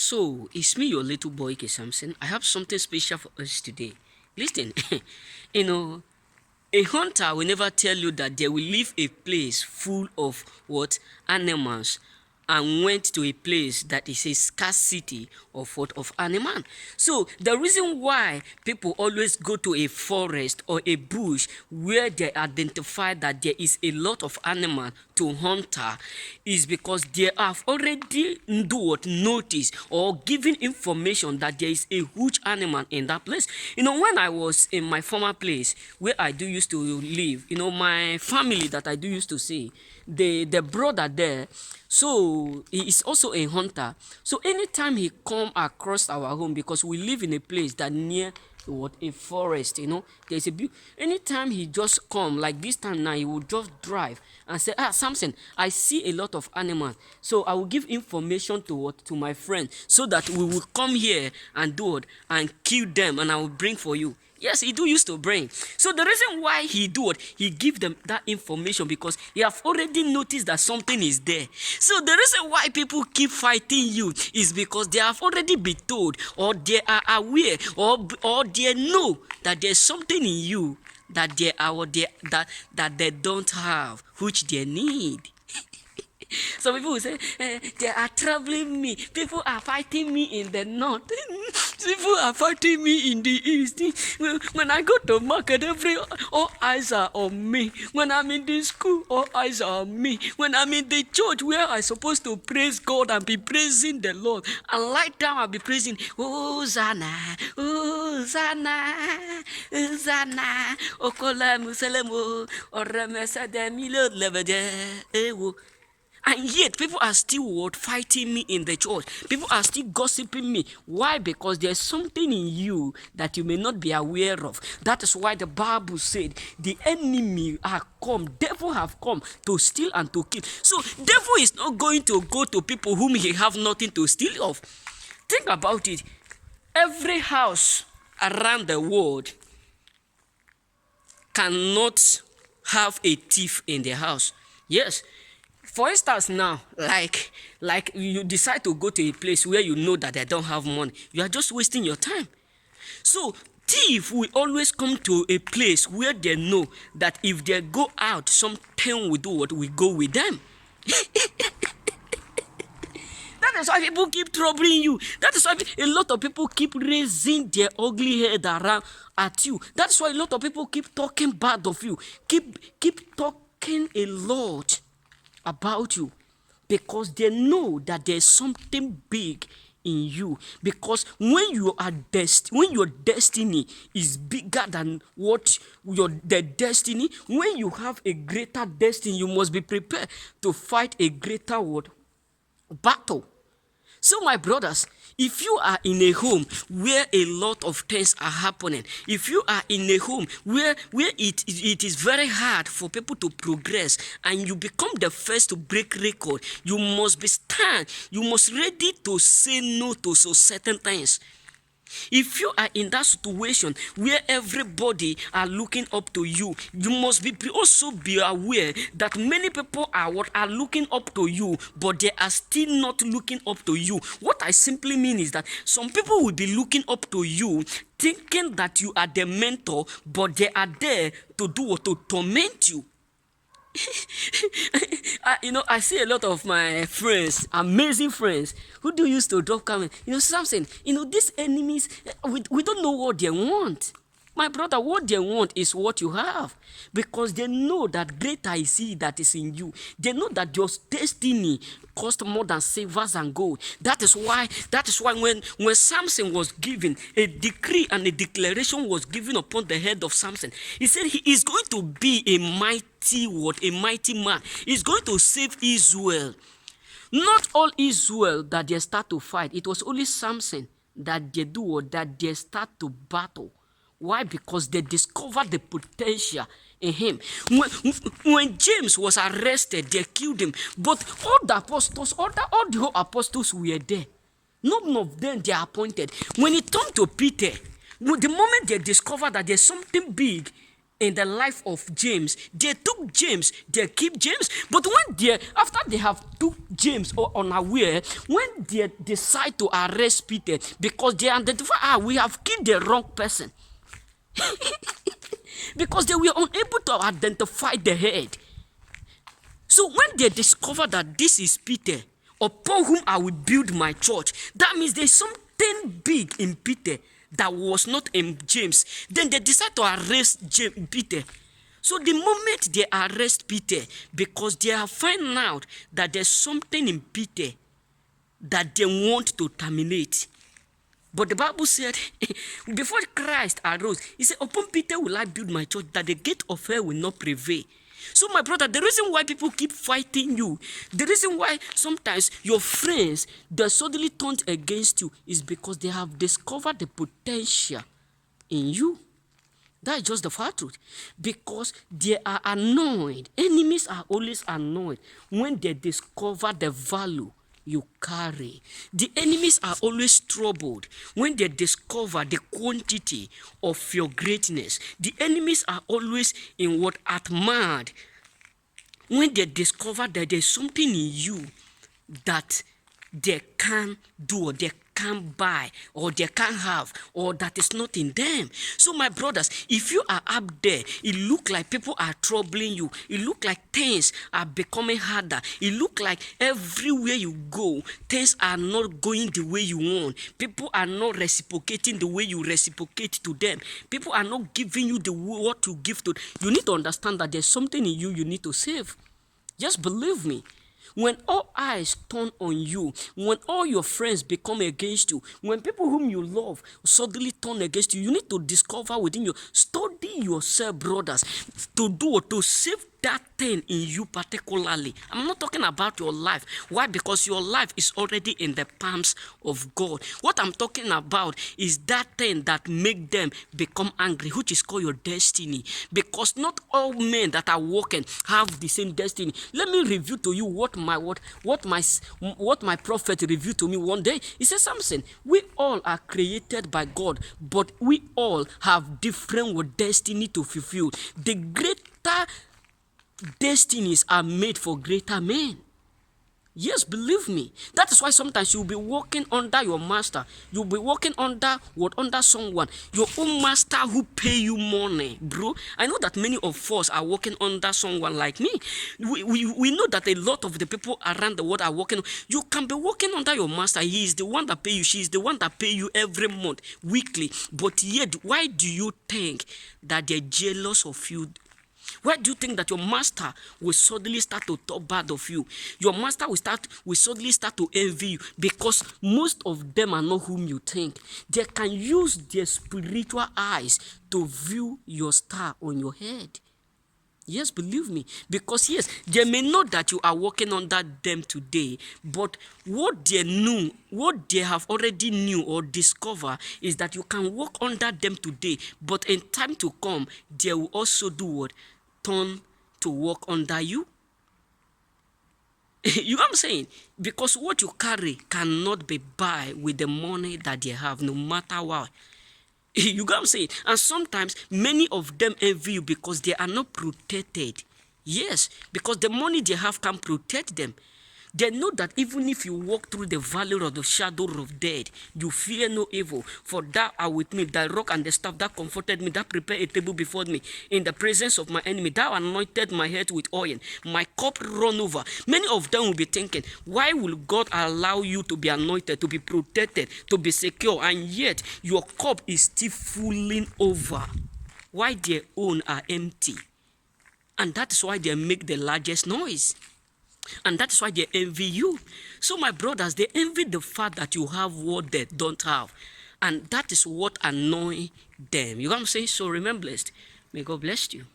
So, it's me, your little boy, K. Samson. I have something special for us today. Listen, you know, a hunter will never tell you that they will leave a place full of what? Animals and went to a place that is a scarcity of what? Of animal. So the reason why people always go to a forest or a bush where they identify that there is a lot of animal to hunter is because they have already noticed or given information that there is a huge animal in that place. When I was in my former place where I do used to live, my family that I do used to see, the brother there, so he is also a hunter. So anytime he come across our home, because we live in a place that near what? A forest, there's a anytime he just come like this time now, he will just drive and say, Samson, I see a lot of animals, so I will give information to what? To my friend, so that we will come here and do it and kill them, and I will bring for you. Yes, he do used to bring. So the reason why he do it, he give them that information because he have already noticed that something is there. So the reason why people keep fighting you is because they have already been told, or they are aware, or they know that there's something in you that they are, or that they don't have, which they need. Some people will say, they are troubling me. People are fighting me in the north. People are fighting me in the east. When I go to market, all eyes are on me. When I'm in the school, all eyes are on me. When I'm in the church where I'm supposed to praise God and be praising the Lord, and right down I'll be praising, Hosanna, Hosanna, Hosanna, Okola Muselemo, Oremesa de Milo Levede, Ewo. And yet, people are still fighting me in the church. People are still gossiping me. Why? Because there's something in you that you may not be aware of. That is why the Bible said, the enemy are come, devil have come to steal and to kill. So, devil is not going to go to people whom he have nothing to steal of. Think about it. Every house around the world cannot have a thief in their house. Yes. For instance now, like you decide to go to a place where you know that they don't have money, you are just wasting your time. So thief will always come to a place where they know that if they go out, something will do what will go with them. That is why people keep troubling you. That is why a lot of people keep raising their ugly head around at you. That's why a lot of people keep talking bad of you. Keep talking a lot about you, because they know that there's something big in you. Because when your destiny is bigger than the destiny, when you have a greater destiny, you must be prepared to fight a greater battle. So my brothers, if you are in a home where a lot of things are happening, if you are in a home where it is very hard for people to progress, and you become the first to break record, you must you must ready to say no to so certain things. If you are in that situation where everybody are looking up to you, you must also be aware that many people are looking up to you, but they are still not looking up to you. What I simply mean is that some people will be looking up to you, thinking that you are the mentor, but they are there to do what? To torment you. I see a lot of my friends, amazing friends, who do used to drop comment. Something, these enemies, we don't know what they want. My brother, what they want is what you have, because they know that greater is he that is in you. They know that your destiny cost more than silvers and gold. That is why when Samson was given a decree and a declaration was given upon the head of Samson, he said he is going to be a mighty man. He's going to save Israel. Not all Israel that they start to fight. It was only Samson that they start to battle. Why? Because they discovered the potential in him. When James was arrested, they killed him. But all the apostles, all the whole apostles were there. None of them they are appointed. When it came to Peter, the moment they discovered that there's something big in the life of James. They took James, they keep James, but after they have took James or unaware, when they decide to arrest Peter, because they identify, we have killed the wrong person. Because they were unable to identify the head. So when they discover that this is Peter, upon whom I will build my church, that means there's something big in Peter that was not in James. Then they decide to arrest Peter. So the moment they arrest Peter, because they have found out that there's something in Peter that they want to terminate. But the Bible said, before Christ arose, he said, upon Peter will I build my church, that the gate of hell will not prevail. So my brother, the reason why people keep fighting you, the reason why sometimes your friends, they suddenly turn against you, is because they have discovered the potential in you. That is just the fact truth. Because they are annoyed. Enemies are always annoyed when they discover the value you carry. The enemies are always troubled when they discover the quantity of your greatness. The enemies are always mad when they discover that there's something in you that they can do, or they can't buy, or they can't have, or that is not in them. So my brothers, if you are up there, it look like people are troubling you. It look like things are becoming harder. It look like everywhere you go, things are not going the way you want. People are not reciprocating the way you reciprocate to them. People are not giving you what to give to. You need to understand that there's something in you need to save. Just believe me. When all eyes turn on you, when all your friends become against you, when people whom you love suddenly turn against you, you need to discover within you, study yourself, brothers, to save that thing in you particularly. I'm not talking about your life. Why? Because your life is already in the palms of God. What I'm talking about is that thing that make them become angry, which is called your destiny. Because not all men that are walking have the same destiny. Let me review to you what my prophet revealed to me one day. He said, Samson, we all are created by God, but we all have different destiny to fulfill. The greater destinies are made for greater men. Yes, believe me. That is why sometimes you'll be working under your master. You'll be working under someone. Your own master who pay you money, bro. I know that many of us are working under someone like me. We know that a lot of the people around the world are working. You can be working under your master. He is the one that pay you. She is the one that pay you every month, weekly. But yet, why do you think that they're jealous of you? Why do you think that your master will suddenly start to talk bad of you? Your master will suddenly start to envy you, because most of them are not whom you think. They can use their spiritual eyes to view your star on your head. Yes, believe me. Because yes, they may know that you are working under them today, but what they have already knew or discover is that you can work under them today, but in time to come, they will also do what? Turn to work under you. You know what I'm saying? Because what you carry cannot be buy with the money that they have, no matter what. You know what I'm saying? And sometimes many of them envy you because they are not protected. Yes, because the money they have can protect them. They know that even if you walk through the valley of the shadow of death, you fear no evil. For thou art with me, thy rock and the staff that comforted me, that prepared a table before me in the presence of my enemy. Thou anointed my head with oil, my cup run over. Many of them will be thinking, why will God allow you to be anointed, to be protected, to be secure, and yet your cup is still filling over? Why their own are empty? And that is why they make the largest noise. And that's why they envy you. So my brothers, they envy the fact that you have what they don't have. And that is what annoys them. You know what I'm saying? So remember, blessed. May God bless you.